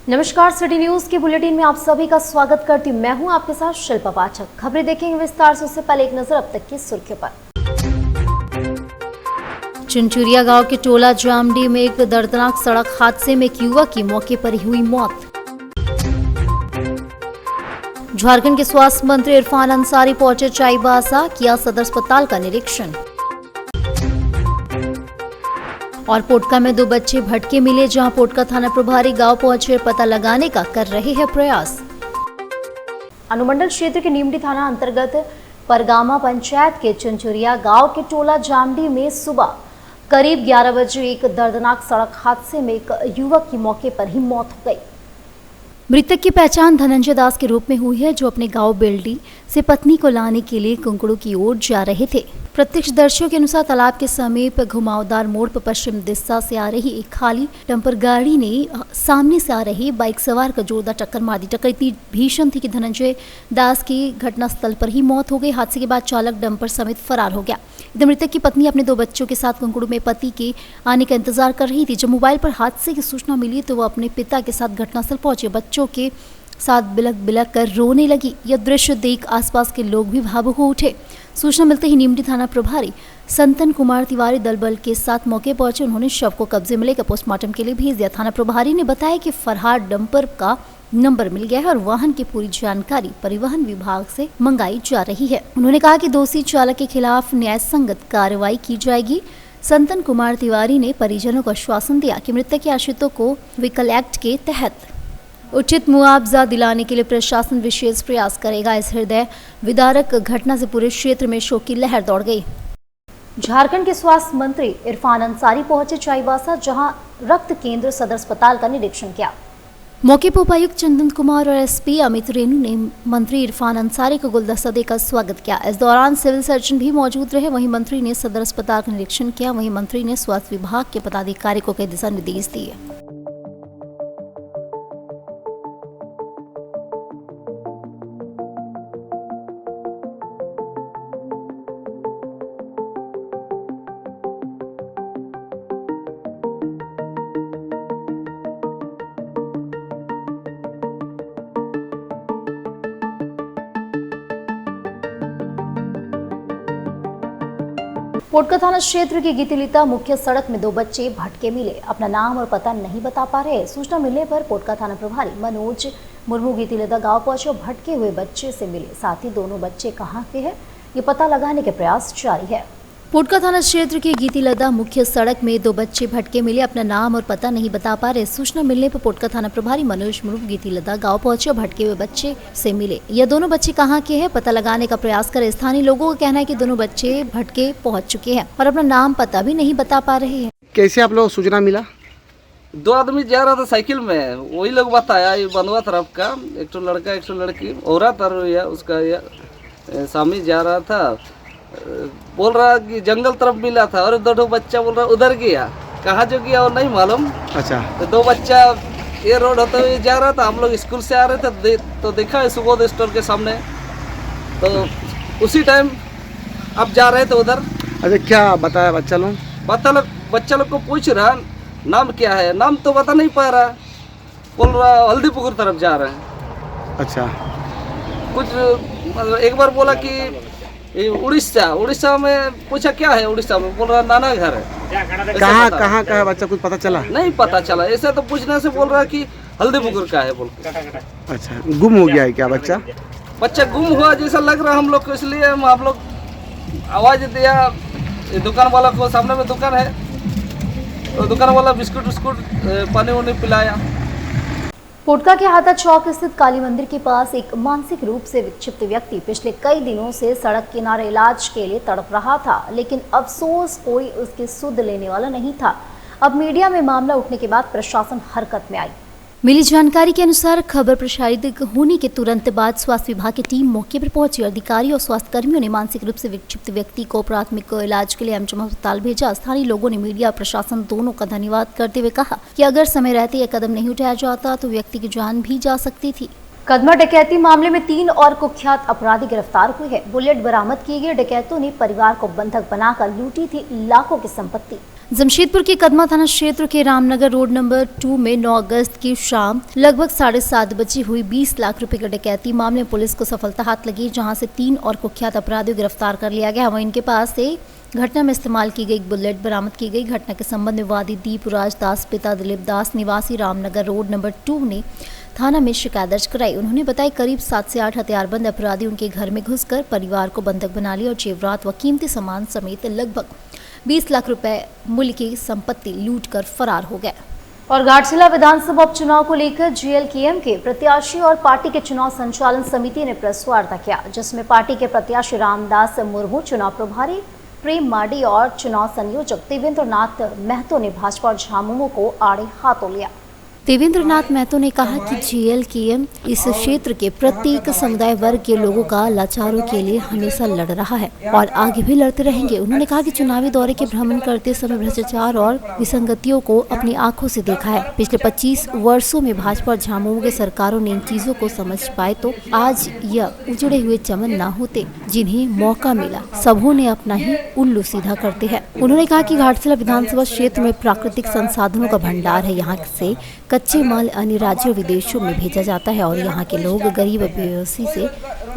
नमस्कार, city news के bulletin में आप सभी का स्वागत करती हूँ। मैं हूँ आपके साथ शिल्पा पाठक। खबरें देखेंगे विस्तार से, उससे पहले एक नजर अब तक की सुर्खियों पर। चुनचुरिया गांव के टोला जामडी में एक दर्दनाक सड़क हादसे में एक युवक की मौके पर ही हुई मौत। झारखंड के स्वास्थ्य मंत्री इरफान अंसारी पहुंचे चाईबासा, किया सदर अस्पताल का निरीक्षण। और पोटका में 2 बच्चे भटके मिले, जहां पोटका थाना प्रभारी गांव पहुंचे पता लगाने का कर रहे हैं प्रयास। अनुमंडल क्षेत्र के नीमडी थाना अंतर्गत परगामा पंचायत के चुनचुरिया गांव के टोला जामडी में सुबह करीब 11 बजे एक दर्दनाक सड़क हादसे में एक युवक की मौके पर ही मौत हो गई। मृतक की पहचान धनंजय दास के रूप में हुई है, जो अपने गांव बेल्डी से पत्नी को लाने के लिए कुंकड़ू की ओर जा रहे थे। प्रत्यक्षदर्शियों के अनुसार तालाब के समीप घुमावदार मोड़ पर पश्चिम दिशा से आ रही एक खाली डंपर गाड़ी ने सामने से आ रही बाइक सवार का जोरदार टक्कर मार दी। टक्कर इतनी भीषण थी कि धनंजय दास की घटनास्थल पर ही मौत हो गई। हादसे के बाद चालक डंपर समेत फरार हो गया। इधर मृतक की पत्नी अपने 2 बच्चों के साथ कुंकड़ू में पति के आने का इंतजार कर रही थी। जब मोबाइल पर हादसे की सूचना मिली तो वो अपने पिता के साथ घटनास्थल पहुंचे। बच्चों के साथ बिलक बिलक कर रोने लगी। यह दृश्य देख आसपास के लोग भी भावुक हो उठे। सूचना मिलते ही नीमडी थाना प्रभारी संतन कुमार तिवारी दल बल के साथ मौके पहुंचे। उन्होंने शव को कब्जे में लेकर पोस्टमार्टम के लिए भेज दिया। थाना प्रभारी ने बताया कि फरहार डंपर का नंबर मिल गया है और वाहन की पूरी जानकारी परिवहन विभाग से मंगाई जा रही है। उन्होंने कहा कि दोषी चालक के खिलाफ न्याय संगत कार्रवाई की जाएगी। संतन कुमार तिवारी ने परिजनों को आश्वासन दिया कि मृतक के आश्रितों को व्हीकल एक्ट के तहत उचित मुआवजा दिलाने के लिए प्रशासन विशेष प्रयास करेगा। इस हृदय विदारक घटना से पूरे क्षेत्र में शोक की लहर दौड़ गई। झारखंड के स्वास्थ्य मंत्री इरफान अंसारी पहुंचे चाईबासा, जहां रक्त केंद्र सदर अस्पताल का निरीक्षण किया। मौके पर उपायुक्त चंदन कुमार और एसपी अमित रेणु ने मंत्री इरफान अंसारी को गुलदस्ता देकर स्वागत किया। इस दौरान सिविल सर्जन भी मौजूद रहे। वहीं मंत्री ने सदर अस्पताल का निरीक्षण किया। वहीं मंत्री ने स्वास्थ्य विभाग के पदाधिकारी को कई दिशा निर्देश दिए। पोटका थाना क्षेत्र की गीतिलिता मुख्य सड़क में 2 बच्चे भटके मिले, अपना नाम और पता नहीं बता पा रहे। सूचना मिलने पर पोटका थाना प्रभारी मनोज मुर्मू गीतिलिता गांव पहुंचे और भटके हुए बच्चे से मिले। साथ ही दोनों बच्चे कहां के हैं ये पता लगाने के प्रयास जारी है। पोटका थाना क्षेत्र की गीतिलता मुख्य सड़क में 2 बच्चे भटके मिले, अपना नाम और पता नहीं बता पा रहे। सूचना मिलने पर पोटका थाना प्रभारी मनोज मुर्मू गीतिलता गांव पहुंचे और भटके हुए बच्चे से मिले। यह दोनों बच्चे कहां के हैं पता लगाने का प्रयास करे। स्थानीय लोगों का कहना है कि दोनों बच्चे भटके पहुंच चुके हैं और अपना नाम पता भी नहीं बता पा रहे हैं। कैसे आप लोग सूचना मिला? 2 आदमी जा रहा था साइकिल में, वही लोग बताया ये बंधुआ तरफ का, एक तो लड़का एक तो लड़की, औरत और उसका स्वामी जा रहा था। बोल रहा कि जंगल तरफ मिला था और 2 बच्चा बोल रहा उधर गया, कहाँ जो गया और नहीं मालूम। अच्छा, तो 2 बच्चा ये रोड होते हुए जा रहा था। हम लोग स्कूल से आ रहे थे तो देखा सुबोध स्टोर के सामने, तो उसी टाइम अब जा रहे थे उधर। अच्छा, क्या बताया बच्चा लोग? बच्चा लोग को पूछ रहा नाम क्या है, नाम तो बता नहीं पा रहा। बोल रहा हल्दीपुकुर तरफ जा रहे हैं। अच्छा, कुछ एक बार बोला कि उड़ीसा में पूछा क्या है उड़ीसा में, बोल रहा नाना घर है। कहाँ का है बच्चा, कुछ पता चला? नहीं पता चला। ऐसा तो पूछने से बोल रहा कि हल्दीपुकुर का है बोल के। अच्छा, गुम हो गया है क्या बच्चा? बच्चा गुम हुआ जैसा लग रहा हम लोग को, इसलिए हम लोग आवाज दिया दुकान वाला को। सामने में दुकान है तो दुकान वाला बिस्कुट पानी वानी पिलाया। पोटका के हाथा चौक स्थित काली मंदिर के पास एक मानसिक रूप से विक्षिप्त व्यक्ति पिछले कई दिनों से सड़क किनारे इलाज के लिए तड़प रहा था, लेकिन अफसोस कोई उसकी सुध लेने वाला नहीं था। अब मीडिया में मामला उठने के बाद प्रशासन हरकत में आई। मिली जानकारी के अनुसार खबर प्रसारित होने के तुरंत बाद स्वास्थ्य विभाग की टीम मौके पर पहुंची। अधिकारी और स्वास्थ्य कर्मियों ने मानसिक रूप से विक्षिप्त व्यक्ति को प्राथमिक इलाज के लिए एमएम अस्पताल भेजा। स्थानीय लोगों ने मीडिया और प्रशासन दोनों का धन्यवाद करते हुए कहा कि अगर समय रहते यह कदम नहीं उठाया जाता तो व्यक्ति की जान भी जा सकती थी। कदमा डकैती मामले में 3 और कुख्यात अपराधी गिरफ्तार हुए हैं। बुलेट बरामद किए गए डकैतों ने परिवार को बंधक बनाकर लूटी थी लाखों की संपत्ति। जमशेदपुर के कदमा थाना क्षेत्र के रामनगर रोड नंबर 2 में 9 अगस्त की शाम लगभग 7:30 बजे हुई 20 लाख रुपए की डकैती मामले में पुलिस को सफलता हाथ लगी, जहां से 3 और कुख्यात अपराधियों को गिरफ्तार कर लिया गया। वहीं इनके पास से घटना में इस्तेमाल की गई बुलेट बरामद की गई। घटना के संबंध में वादी दीपराज दास पिता दिलीप दास निवासी रामनगर रोड नंबर 2 ने थाना में शिकायत दर्ज कराई। उन्होंने बताया करीब 7 से 8 हथियारबंद अपराधी उनके घर में घुसकर परिवार को बंधक बना लिया और जेवरात व कीमती सामान समेत लगभग 20 लाख रुपए मूल्य की संपत्ति लूटकर फरार हो गए। और घाटशिला विधानसभा उपचुनाव को लेकर जीएलकेएम के प्रत्याशी और पार्टी के चुनाव संचालन समिति ने प्रेस वार्ता किया, जिसमें पार्टी के प्रत्याशी रामदास मुर्मू, चुनाव प्रभारी प्रेम मार्डी और चुनाव संयोजक देवेंद्र नाथ महतो ने भाजपा और झामुमो को आड़े हाथों लिया। देवेंद्र नाथ महतो ने कहा कि जीएलकेएम इस क्षेत्र के प्रत्येक समुदाय वर्ग के लोगों का लाचारों के लिए हमेशा लड़ रहा है और आगे भी लड़ते रहेंगे। उन्होंने कहा कि चुनावी दौरे के भ्रमण करते समय भ्रष्टाचार और विसंगतियों को अपनी आंखों से देखा है। पिछले 25 वर्षों में भाजपा और झामुमो की सरकारों ने इन चीजों को समझ पाए तो आज यह उजड़े हुए चमन न होते। जिन्हें मौका मिला सबों ने अपना ही उल्लू सीधा करते हैं। उन्होंने कहा कि घाटशिला विधानसभा क्षेत्र में प्राकृतिक संसाधनों का भंडार है। यहाँ से कच्चे माल अन्य राज्यों विदेशों में भेजा जाता है और यहाँ के लोग गरीब बेबसी से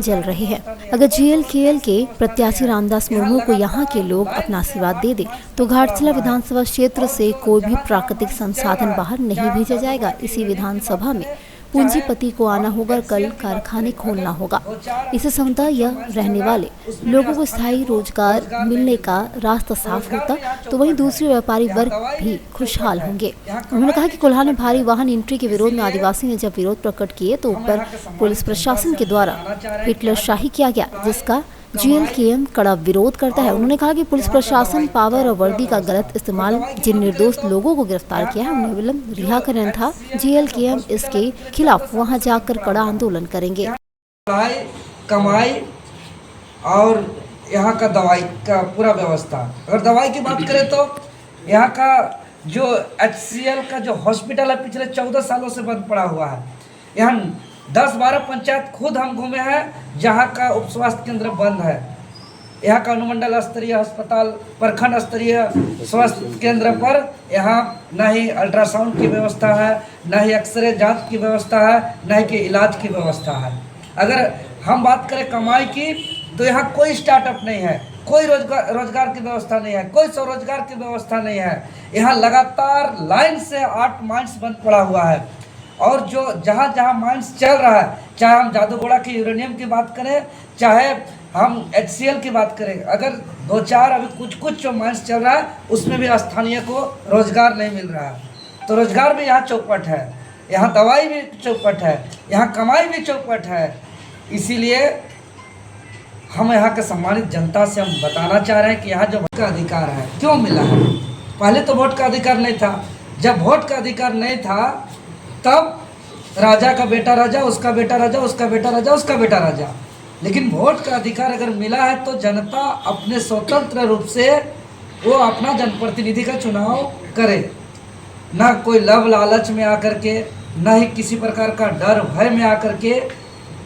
जल रहे हैं। अगर जीएलकेएल के प्रत्याशी रामदास मुर्मू को यहाँ के लोग अपना आशीर्वाद दे दे तो घाटशिला विधानसभा क्षेत्र से कोई भी प्राकृतिक संसाधन बाहर नहीं भेजा जाएगा। इसी विधानसभा में पूंजीपति को आना होगा, कल कारखाने खोलना होगा। इससे समुदाय या रहने वाले लोगों को स्थायी रोजगार मिलने का रास्ता साफ होता तो वहीं दूसरे व्यापारी वर्ग भी खुशहाल होंगे। उन्होंने कहा कि कोल्हान में भारी वाहन एंट्री के विरोध में आदिवासी ने जब विरोध प्रकट किए तो ऊपर पुलिस प्रशासन के द्वारा हिटलरशाही किया गया, जिसका जीएलकेएम कड़ा विरोध करता है। उन्होंने कहा कि पुलिस प्रशासन पावर और वर्दी का गलत इस्तेमाल जिन निर्दोष लोगों को गिरफ्तार किया है उन्हें विलंब रिहा करना था। जीएलकेएम इसके खिलाफ वहां जाकर कड़ा आंदोलन करेंगे। कमाई और यहाँ का दवाई का पूरा व्यवस्था, अगर दवाई की बात करें तो यहाँ का जो HCL का जो हॉस्पिटल है पिछले 14 सालों से बंद पड़ा हुआ है। यहाँ 10-12 पंचायत खुद हम घूमे हैं जहाँ का उप स्वास्थ्य केंद्र बंद है। यहाँ का अनुमंडल स्तरीय अस्पताल, प्रखंड स्तरीय स्वास्थ्य केंद्र पर यहाँ न ही अल्ट्रासाउंड की व्यवस्था है, न ही एक्सरे जांच की व्यवस्था है, न ही कि इलाज की व्यवस्था है। अगर हम बात करें कमाई की तो यहाँ कोई स्टार्टअप नहीं है, कोई रोजगार की व्यवस्था नहीं है, कोई स्वरोजगार की व्यवस्था नहीं है। यहाँ लगातार लाइन से 8 माइंस बंद पड़ा हुआ है और जो जहाँ जहाँ माइंस चल रहा है, चाहे हम जादूगोड़ा की यूरेनियम की बात करें, चाहे हम HCL की बात करें, अगर 2-4 अभी कुछ जो माइंस चल रहा है उसमें भी स्थानीय को रोजगार नहीं मिल रहा है। तो रोजगार भी यहाँ चौपट है, यहाँ दवाई भी चौपट है, यहाँ कमाई भी चौपट है। इसीलिए हम यहाँ के सम्मानित जनता से हम बताना चाह रहे हैं कि यहाँ जो वोट का अधिकार है क्यों मिला है। पहले तो वोट का अधिकार नहीं था। जब वोट का अधिकार नहीं था तब राजा का बेटा राजा, उसका बेटा राजा, उसका बेटा राजा, उसका बेटा राजा। लेकिन वोट का अधिकार अगर मिला है तो जनता अपने स्वतंत्र रूप से वो अपना जनप्रतिनिधि का चुनाव करे, ना कोई लव लालच में आकर के, ना ही किसी प्रकार का डर भय में आकर के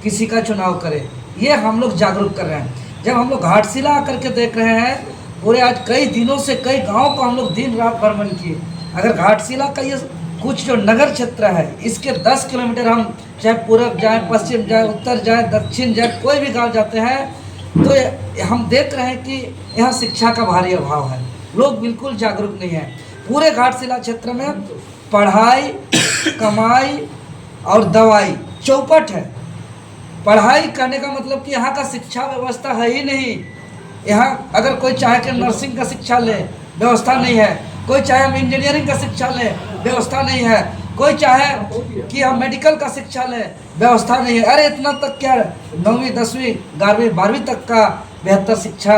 किसी का चुनाव करे। ये हम लोग जागरूक कर रहे हैं। जब हम लोग घाटशिला आकर के देख रहे हैं, पूरे आज कई दिनों से कई गाँव को हम लोग दिन रात भ्रमण किए। अगर घाटशिला का ये कुछ जो नगर क्षेत्र है इसके 10 किलोमीटर हम चाहे पूर्व जाए, पश्चिम जाए, उत्तर जाए, दक्षिण जाए, कोई भी गांव जाते हैं तो हम देख रहे हैं कि यहाँ शिक्षा का भारी अभाव है। लोग बिल्कुल जागरूक नहीं है। पूरे घाटशिला क्षेत्र में पढ़ाई, कमाई और दवाई चौपट है। पढ़ाई करने का मतलब कि यहाँ का शिक्षा व्यवस्था है ही नहीं। यहाँ अगर कोई चाहे कि नर्सिंग का शिक्षा ले, व्यवस्था नहीं है। कोई चाहे हम इंजीनियरिंग का शिक्षा ले, व्यवस्था नहीं है। कोई चाहे कि हम मेडिकल का शिक्षा ले, व्यवस्था नहीं है। अरे इतना तक क्या, 9वीं 10वीं 11वीं 12वीं तक का बेहतर शिक्षा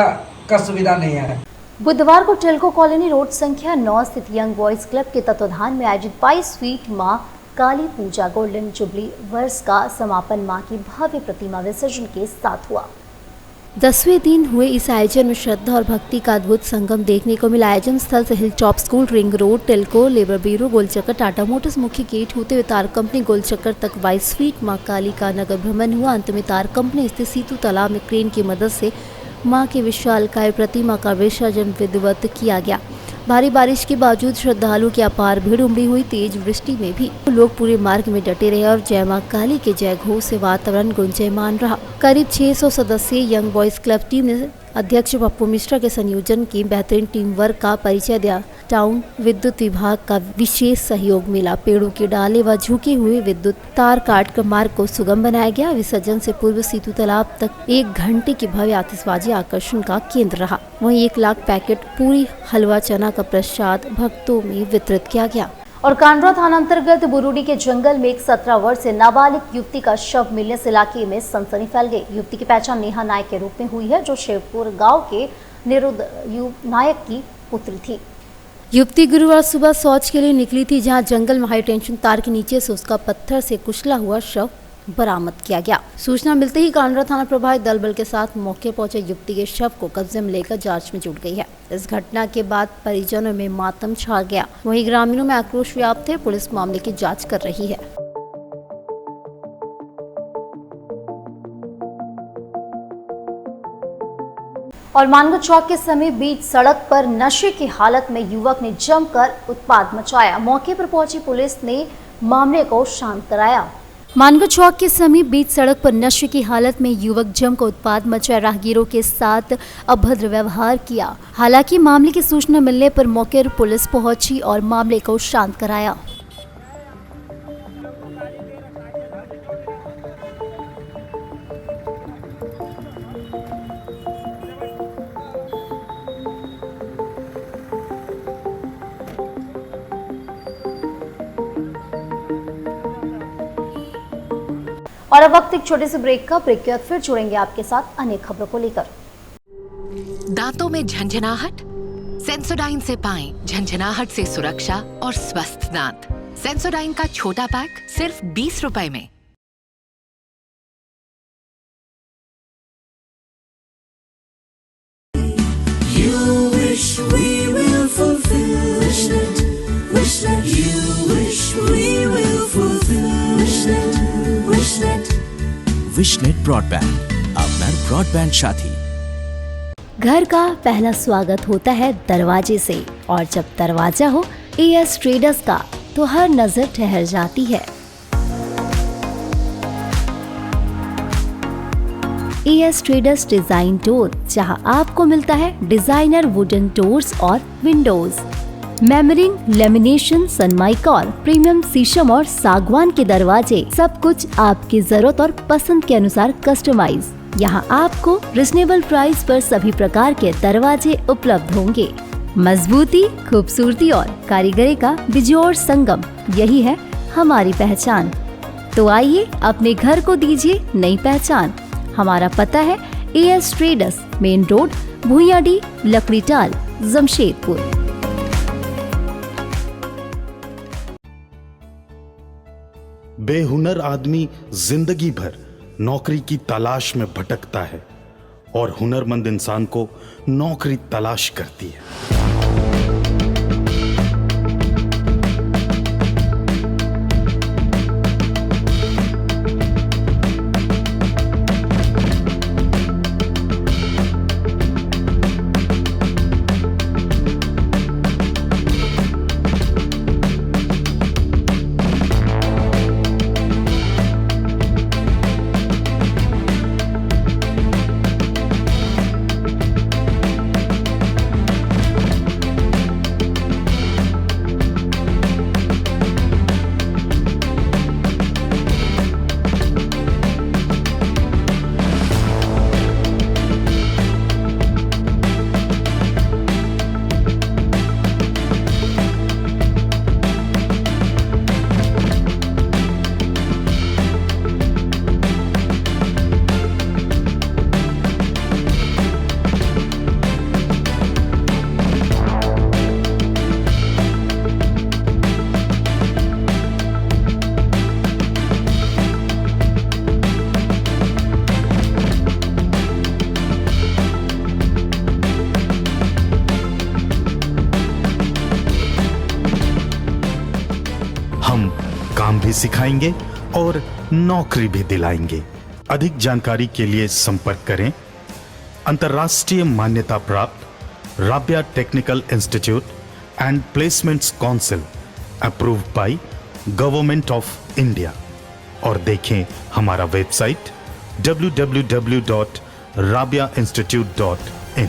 का सुविधा नहीं है। बुधवार को टेल्को कॉलोनी रोड संख्या 9 स्थित यंग बॉयज क्लब के तत्वाधान में आयोजित 22 फीट मां काली पूजा गोल्डन जुबली वर्ष का समापन मां की भव्य प्रतिमा विसर्जन के साथ हुआ। 10वें दिन हुए इस आयोजन में श्रद्धा और भक्ति का अद्भुत संगम देखने को मिला। आयोजन स्थल से hill top school, ring road, Telco, labour bureau, गोलचक्कर, टाटा मोटर्स मुख्य गेट होते हुए तार कंपनी गोलचक्कर तक 22 फीट मां काली का नगर भ्रमण हुआ। अंत में तार कंपनी स्थित सीतू तालाब में क्रेन की मदद से मां की विशालकाय प्रतिमा का विसर्जन विधिवत किया गया। भारी बारिश के बावजूद श्रद्धालुओं की अपार भीड़ उमड़ी हुई तेज वृष्टि में भी लोग पूरे मार्ग में डटे रहे और जय मां काली के जय घोष से वातावरण गुंजयमान रहा। करीब 600 सदस्यीय यंग बॉयज क्लब टीम ने अध्यक्ष पप्पू मिश्रा के संयोजन की बेहतरीन टीम वर्क का परिचय दिया। टाउन विद्युत विभाग का विशेष सहयोग मिला। पेड़ों की डाले व झुके हुए विद्युत तार काटकर मार्ग को सुगम बनाया गया। विसर्जन से पूर्व सीतू तालाब तक 1 घंटे की भव्य आतिशबाजी आकर्षण का केंद्र रहा। वहीं 1 लाख पैकेट पूरी हलवा चना का प्रसाद भक्तों में वितरित किया गया। और कांडरा थाना अंतर्गत बुरुडी के जंगल में एक 17 वर्षीय नाबालिग युवती का शव मिलने से इलाके में सनसनी फैल गई। युवती की पहचान नेहा नायक के रूप में हुई है, जो शिवपुर गांव के निरुद्ध नायक की पुत्री थी। युवती गुरुवार सुबह शौच के लिए निकली थी, जहां जंगल में हाई टेंशन तार के नीचे से उसका पत्थर से कुचला हुआ शव बरामद किया गया। सूचना मिलते ही कांडरा थाना प्रभारी दल बल के साथ मौके पहुंचे युवती के शव को कब्जे में लेकर जांच में जुट गई है। इस घटना के बाद परिजनों में मातम छा गया। वहीं ग्रामीणों में आक्रोश व्याप्त है। पुलिस मामले की जांच कर रही है। और मानगढ़ चौक के समीप बीच सड़क पर नशे की हालत में युवक ने जमकर उत्पात मचाया। मौके पर पहुंची पुलिस ने मामले को शांत कराया। मानगढ़ चौक के समीप बीच सड़क पर नशे की हालत में युवक जमकर उत्पात मचाया, राहगीरों के साथ अभद्र व्यवहार किया। हालांकि मामले की सूचना मिलने पर मौके पर पुलिस पहुंची और मामले को शांत कराया। और अब वक्त एक छोटे से ब्रेक का। ब्रेक के बाद फिर जुड़ेंगे आपके साथ अन्य खबरों को लेकर। दांतों में झंझनाहट? सेंसोडाइन से पाएं झंझनाहट से सुरक्षा और स्वस्थ दांत। सेंसोडाइन का छोटा पैक सिर्फ 20 रुपए में। विशनेट ब्रॉडबैंड, আপনার ब्रॉडबैंड साथी। घर का पहला स्वागत होता है दरवाजे से, और जब दरवाजा हो एएस ट्रेडर्स का तो हर नजर ठहर जाती है। एएस ट्रेडर्स डिजाइन डोर, जहां आपको मिलता है डिजाइनर वुडन डोर्स और विंडोज, मेमरिंग, लेमिनेशन, सनमाइका, प्रीमियम शीशम और सागवान के दरवाजे। सब कुछ आपकी जरूरत और पसंद के अनुसार कस्टमाइज। यहाँ आपको रिजनेबल प्राइस पर सभी प्रकार के दरवाजे उपलब्ध होंगे। मजबूती, खूबसूरती और कारीगरी का बिजोड़ संगम, यही है हमारी पहचान। तो आइए अपने घर को दीजिए नई पहचान। हमारा पता है AS traders, main road, Bhuiyadih, Lakdital, Jamshedpur. बेहुनर आदमी जिंदगी भर नौकरी की तलाश में भटकता है और हुनरमंद इंसान को नौकरी तलाश करती है। काम भी सिखाएंगे और नौकरी भी दिलाएंगे। अधिक जानकारी के लिए संपर्क करें अंतर्राष्ट्रीय मान्यता प्राप्त Rabia technical institute and placements council approved by government of India. और देखें हमारा वेबसाइट www.rabiainstitute.in।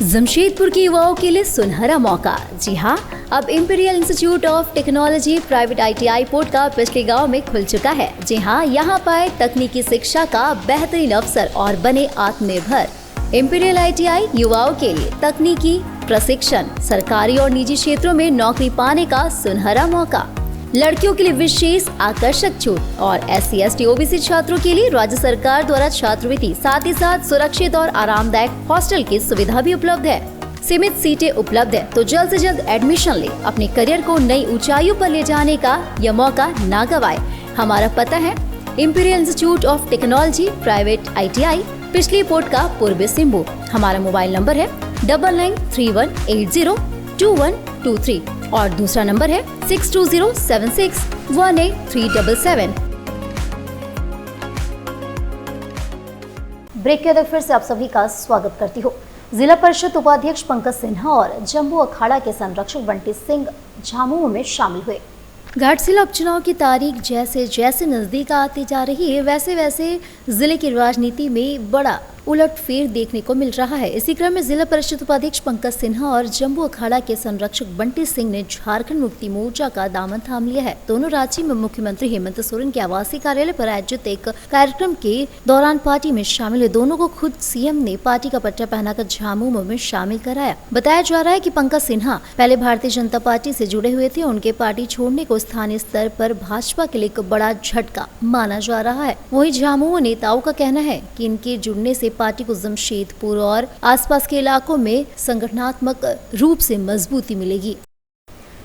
जमशेदपुर के युवाओं के लिए सुनहरा मौका। जी हां, अब imperial institute of technology private ITI Potka पिछले गांव में खुल चुका है। जी हां, यहां पाए तकनीकी शिक्षा का बेहतरीन अवसर और बने आत्मनिर्भर। इंपीरियल ITI युवाओं के लिए तकनीकी प्रशिक्षण, सरकारी और निजी क्षेत्रों में नौकरी पाने का सुनहरा मौका। लड़कियों के लिए विशेष आकर्षक छूट और SC ST OBC छात्रों के लिए राज्य सरकार द्वारा छात्रवृत्ति, साथ ही साथ सुरक्षित और आरामदायक हॉस्टल की सुविधा भी उपलब्ध है। सीमित सीटें उपलब्ध है, तो जल्द से जल्द एडमिशन ले, अपने करियर को नई ऊंचाइयों पर ले जाने का यह मौका ना गवाए। हमारा पता है imperial institute of technology private ITI, पिछली पोटका, पूर्वी सिंहभूम। हमारा मोबाइल नंबर है 9931802123 और दूसरा नंबर है 6207618377। ब्रेक के बाद फिर से आप सभी का स्वागत करती हूँ। जिला परिषद उपाध्यक्ष पंकज सिन्हा और जम्बू अखाड़ा के संरक्षक बंटी सिंह झामुमो में शामिल हुए। घाटशिला उपचुनाव की तारीख जैसे जैसे नजदीक आती जा रही है, वैसे वैसे जिले की राजनीति में बड़ा उलटफेर देखने को मिल रहा है। इसी क्रम में जिला परिषद उपाध्यक्ष पंकज सिन्हा और जम्बू अखाड़ा के संरक्षक बंटी सिंह ने झारखंड मुक्ति मोर्चा का दामन थाम लिया है। दोनों रांची में मुख्यमंत्री हेमंत सोरेन के आवासीय कार्यालय पर आयोजित एक कार्यक्रम के दौरान पार्टी में शामिल हुए। दोनों को खुद CM ने पार्टी का पट्टा पहनाकर झामुमो में शामिल कराया। बताया जा रहा है कि पंकज सिन्हा पहले भारतीय जनता पार्टी से जुड़े हुए थे। उनके पार्टी छोड़ने को स्थानीय स्तर पर भाजपा के लिए एक बड़ा झटका माना जा रहा है। वहीं झामुमो नेताओं का कहना है कि इनके जुड़ने से पार्टी को जमशेदपुर और आसपास के इलाकों में संगठनात्मक रूप से मजबूती मिलेगी।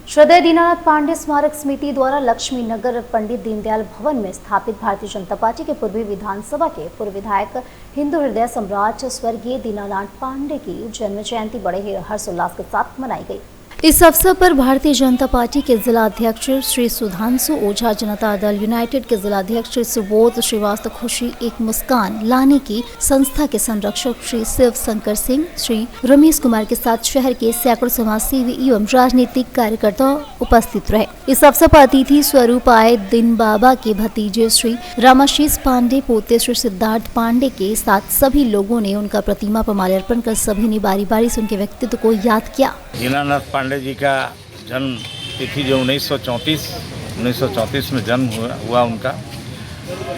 श्रद्धेय दीनानाथ पांडे स्मारक समिति द्वारा लक्ष्मी नगर पंडित दीनदयाल भवन में स्थापित भारतीय जनता पार्टी के पूर्वी विधानसभा के पूर्व विधायक हिंदू हृदय सम्राट स्वर्गीय दीनानाथ पांडे की जन्म जयंती बड़े ही हर्षोल्लास के साथ मनाई गई। इस अवसर पर भारतीय जनता पार्टी के जिला अध्यक्ष श्री सुधांशु ओझा, जनता दल यूनाइटेड के जिला अध्यक्ष श्री सुबोध श्रीवास्तव, खुशी एक मुस्कान लाने की संस्था के संरक्षक श्री शिव शंकर सिंह, श्री रमेश कुमार के साथ शहर के सैकड़ों समाजसेवी एवं राजनीतिक कार्यकर्ता उपस्थित रहे। इस अवसर पर अतिथि स्वरूप आए दिन बाबा के भतीजे श्री रामाशीष पांडे, पोते श्री सिद्धार्थ पांडे के साथ सभी लोगों ने उनका प्रतिमा पर माल्यार्पण कर सभी ने बारी बारी से उनके व्यक्तित्व को याद किया। दीनानाथ पांडे जी का जन्म तिथि जो 1934 में जन्म हुआ उनका।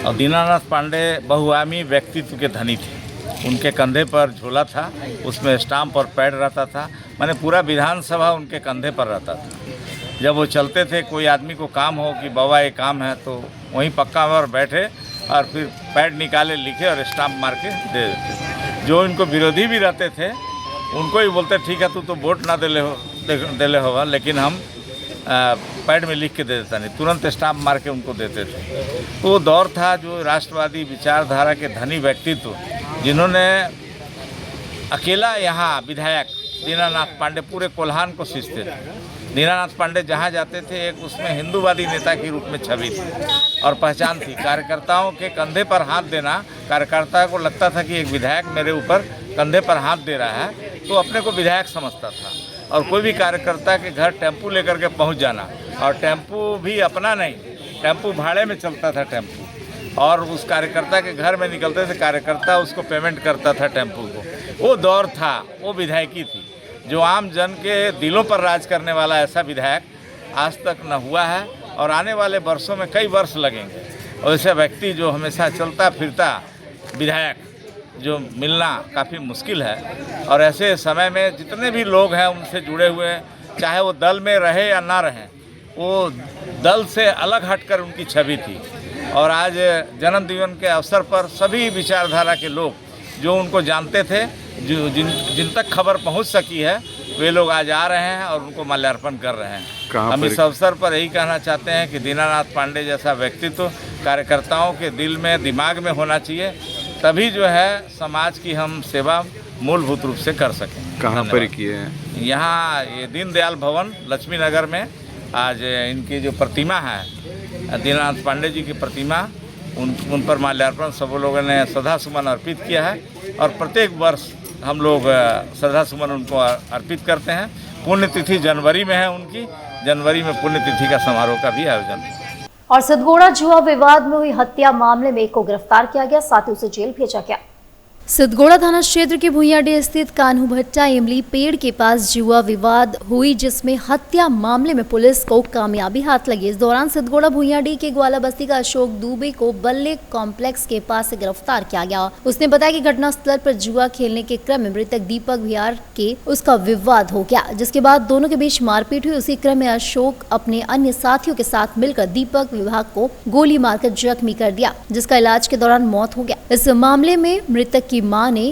और दीनानाथ पांडे बहुआयामी व्यक्तित्व के धनी थे। उनके कंधे पर झोला था, उसमें स्टाम्प और पैड रहता था, माने पूरा विधानसभा उनके कंधे पर रहता था। जब वो चलते थे, कोई आदमी को काम हो कि बाबा ये काम है, तो वहीं पक्का पर बैठे और फिर पैड निकाले, लिखे और स्टाम्प मार के दे देते। जो इनको विरोधी भी रहते थे उनको ही बोलते ठीक है तू तो वोट ना देले होगा, लेकिन हम पैड में लिख के दे देता नहीं, तुरंत स्टाम्प मार के उनको देते थे। तो वो दौर था जो राष्ट्रवादी विचारधारा के धनी व्यक्तित्व, जिन्होंने अकेला यहाँ विधायक दीनानाथ पांडे पूरे कोल्हान को सींचते थे। दीनानाथ पांडे जहाँ जाते थे एक उसमें हिंदूवादी नेता के रूप में छवि थी और पहचान थी। कार्यकर्ताओं के कंधे पर हाथ देना, कार्यकर्ता को लगता था कि एक विधायक मेरे ऊपर कंधे पर हाथ दे रहा है, तो अपने को विधायक समझता था। और कोई भी कार्यकर्ता के घर टेम्पू लेकर के पहुंच जाना, और टेम्पू भी अपना नहीं, टेम्पू भाड़े में चलता था टेम्पू, और उस कार्यकर्ता के घर में निकलते थे, कार्यकर्ता उसको पेमेंट करता था टेम्पू को। वो दौर था, वो विधायकी थी जो आम जन के दिलों पर राज करने वाला ऐसा विधायक आज तक न हुआ है और आने वाले वर्षों में कई वर्ष लगेंगे। और ऐसा व्यक्ति जो हमेशा चलता फिरता विधायक जो मिलना काफ़ी मुश्किल है। और ऐसे समय में जितने भी लोग हैं उनसे जुड़े हुए, चाहे वो दल में रहे या ना रहें, वो दल से अलग हटकर उनकी छवि थी। और आज जन्मदिन के अवसर पर सभी विचारधारा के लोग जो उनको जानते थे, जो जिन तक खबर पहुंच सकी है, वे लोग आज आ रहे हैं और उनको माल्यार्पण कर रहे हैं। हम इस अवसर पर यही कहना चाहते हैं कि दीनानाथ पांडे जैसा व्यक्तित्व कार्यकर्ताओं के दिल में, दिमाग में होना चाहिए, तभी जो है समाज की हम सेवा मूलभूत रूप से कर सकें। कहाँ पर किए हैं? यहाँ ये दीनदयाल भवन लक्ष्मी नगर में आज इनकी जो प्रतिमा है, दीनानाथ पांडे जी की प्रतिमा, उन पर माल्यार्पण सब लोगों ने श्रद्धा सुमन अर्पित किया है और प्रत्येक वर्ष हम लोग श्रद्धा सुमन उनको अर्पित करते हैं। पुण्यतिथि जनवरी में है उनकी, जनवरी में पुण्यतिथि का समारोह का भी आयोजन। और सिद्धगोड़ा जुआ विवाद में हुई हत्या मामले में एक को गिरफ्तार किया गया, साथ ही उसे जेल भेजा गया। सिद्धगोड़ा थाना क्षेत्र के भुइयाडीह स्थित कान्हू भट्टा इमली पेड़ के पास जुआ विवाद हुई, जिसमें हत्या मामले में पुलिस को कामयाबी हाथ लगी। इस दौरान सिद्धगोड़ा भुइयाडीह के ग्वाला बस्ती का अशोक दुबे को बल्ले कॉम्प्लेक्स के पास से गिरफ्तार किया गया। उसने बताया कि घटनास्थल पर जुआ खेलने के क्रम में मृतक दीपक बिहार के उसका विवाद हो गया, जिसके बाद दोनों के बीच मारपीट हुई। उसी क्रम में अशोक अपने अन्य साथियों के साथ मिलकर दीपक विभाग को गोली मारकर जख्मी कर दिया, जिसका इलाज के दौरान मौत हो गया। इस मामले में मृतक की मां ने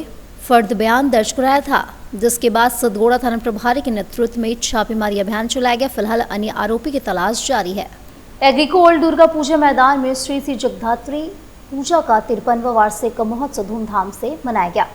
फर्द बयान दर्ज कराया था, जिसके बाद सिद्धगोड़ा थाना प्रभारी के नेतृत्व में छापेमारी अभियान चलाया गया। फिलहाल अन्य आरोपी की तलाश जारी है। एग्रीको ओल्ड दुर्गा पूजा मैदान में श्री श्री जगधात्री पूजा का 53वां वार्षिक महोत्सव धूमधाम से मनाया गया।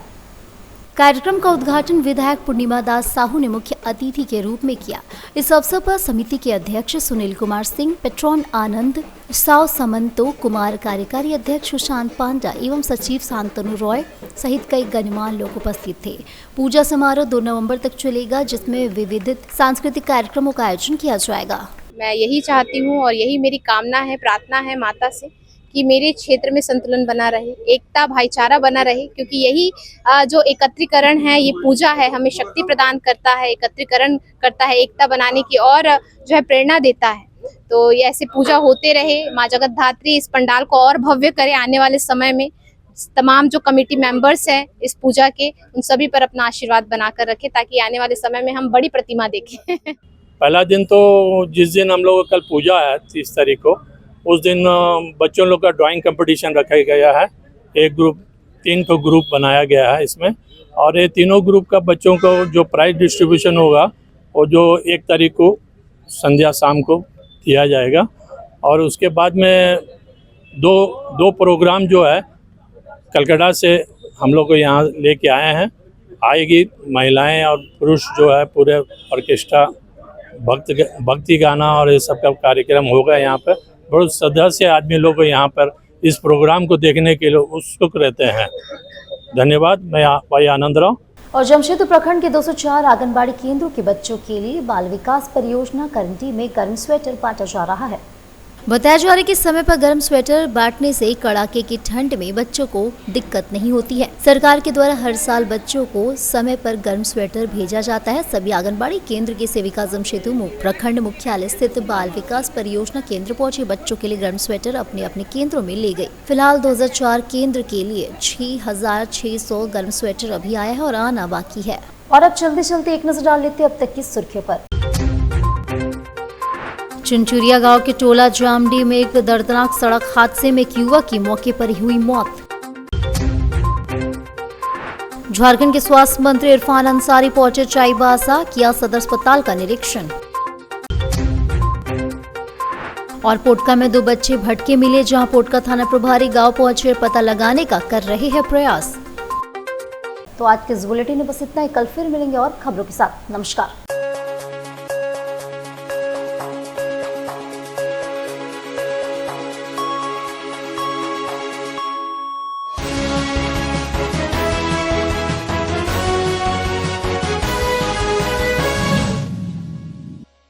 कार्यक्रम का उद्घाटन विधायक पूर्णिमा दास साहू ने मुख्य अतिथि के रूप में किया। इस अवसर पर समिति के अध्यक्ष सुनील कुमार सिंह, पेट्रॉन आनंद साव समंतो कुमार, कार्यकारी अध्यक्ष सुशांत पांडा एवं सचिव शांतनु रॉय सहित कई गणमान्य लोग उपस्थित थे। पूजा समारोह 2 नवंबर तक चलेगा, जिसमें विविध सांस्कृतिक कार्यक्रमों का आयोजन किया जाएगा। मैं यही चाहती हूँ और यही मेरी कामना है, प्रार्थना है माता से कि मेरे क्षेत्र में संतुलन बना रहे, एकता भाईचारा बना रहे, क्योंकि यही जो एकत्रीकरण है, ये पूजा है, हमें शक्ति प्रदान करता है, एकत्रीकरण करता है, एकता बनाने की और जो है प्रेरणा देता है। तो ये ऐसे पूजा होते रहे। माँ जगतधात्री इस पंडाल को और भव्य करे। आने वाले समय में तमाम जो कमेटी मेंबर्स हैं इस पूजा के, उन सभी पर अपना आशीर्वाद बनाकर रखे, ताकि आने वाले समय में हम बड़ी प्रतिमा देखें। पहला दिन तो जिस दिन हम लोग कल पूजा है 30 तारीख को, उस दिन बच्चों लोग का ड्राइंग कंपटीशन रखा गया है। एक ग्रुप 3 तो ग्रुप बनाया गया है इसमें, और ये तीनों ग्रुप का बच्चों को जो प्राइज डिस्ट्रीब्यूशन होगा वो जो 1 तारीख को संध्या शाम को दिया जाएगा। और उसके बाद में दो प्रोग्राम जो है कलकत्ता से हम लोग को यहाँ लेके आए हैं, आएगी महिलाएं और पुरुष जो है पूरे ऑर्केस्ट्रा भक्ति गाना और ये सब का कार्यक्रम होगा। यहाँ पर बहुत श्रद्धा से आदमी लोग यहाँ पर इस प्रोग्राम को देखने के लिए उत्सुक रहते हैं। धन्यवाद। मैं भाई आनंद राव। और जमशेदपुर प्रखंड के 204 आंगनबाड़ी केंद्रों के बच्चों के लिए बाल विकास परियोजना करंटी में गर्म स्वेटर बांटा जा रहा है। बताया जा रहा है कि समय पर गर्म स्वेटर बांटने से कड़ाके की ठंड में बच्चों को दिक्कत नहीं होती है। सरकार के द्वारा हर साल बच्चों को समय पर गर्म स्वेटर भेजा जाता है। सभी आंगनबाड़ी केंद्र की सेविका जमशेदपुर प्रखंड मुख्यालय स्थित बाल विकास परियोजना केंद्र पहुंची बच्चों के लिए गर्म स्वेटर अपने अपने केंद्रों में ले गई। फिलहाल 2004 केंद्र के लिए 6600 गर्म स्वेटर अभी आया है और आना बाकी है। और अब चलते चलते एक नजर डाल लेते अब तक की सुर्खियों पर। चुनचुरिया गांव के टोला जामडी में एक दर्दनाक सड़क हादसे में एक युवक की मौके पर ही हुई मौत। झारखंड के स्वास्थ्य मंत्री इरफान अंसारी पहुंचे चाईबासा, किया सदर अस्पताल का निरीक्षण। और पोटका में 2 बच्चे भटके मिले, जहां पोटका थाना प्रभारी गांव पहुंचे पता लगाने का कर रहे हैं प्रयास। तो आज के इस बुलेटिन में बस इतना ही। कल फिर मिलेंगे और खबरों के साथ। नमस्कार।